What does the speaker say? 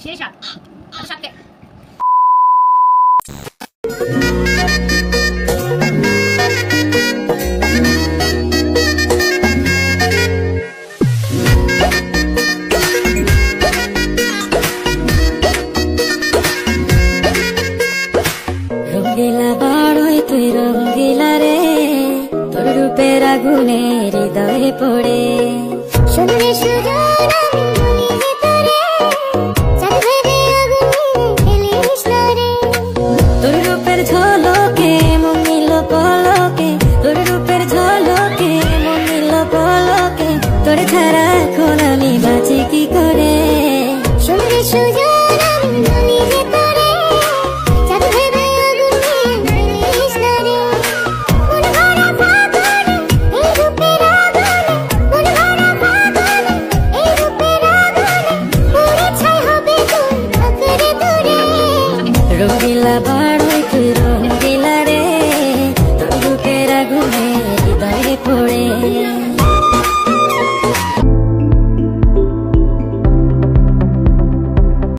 সেই সাত সাতকে রঙ্গিলা বাড়ই তুই রঙ্গিলা রে, তোর রূপের আগুনে হৃদয়ে পড়ে শুনলে সুজন আমি ভিতরে চাঁদে আগুনে খেলিস না রে। তোর রূপের ঝলকে মনিল পলকে, তোর রূপের ঝলকে মনিল পলকে, তোর ছাড়া এখন আমি বাঁচি কি করে। শুনলে সুজন আমি ভিতরে চাঁদে রঙ্গিলা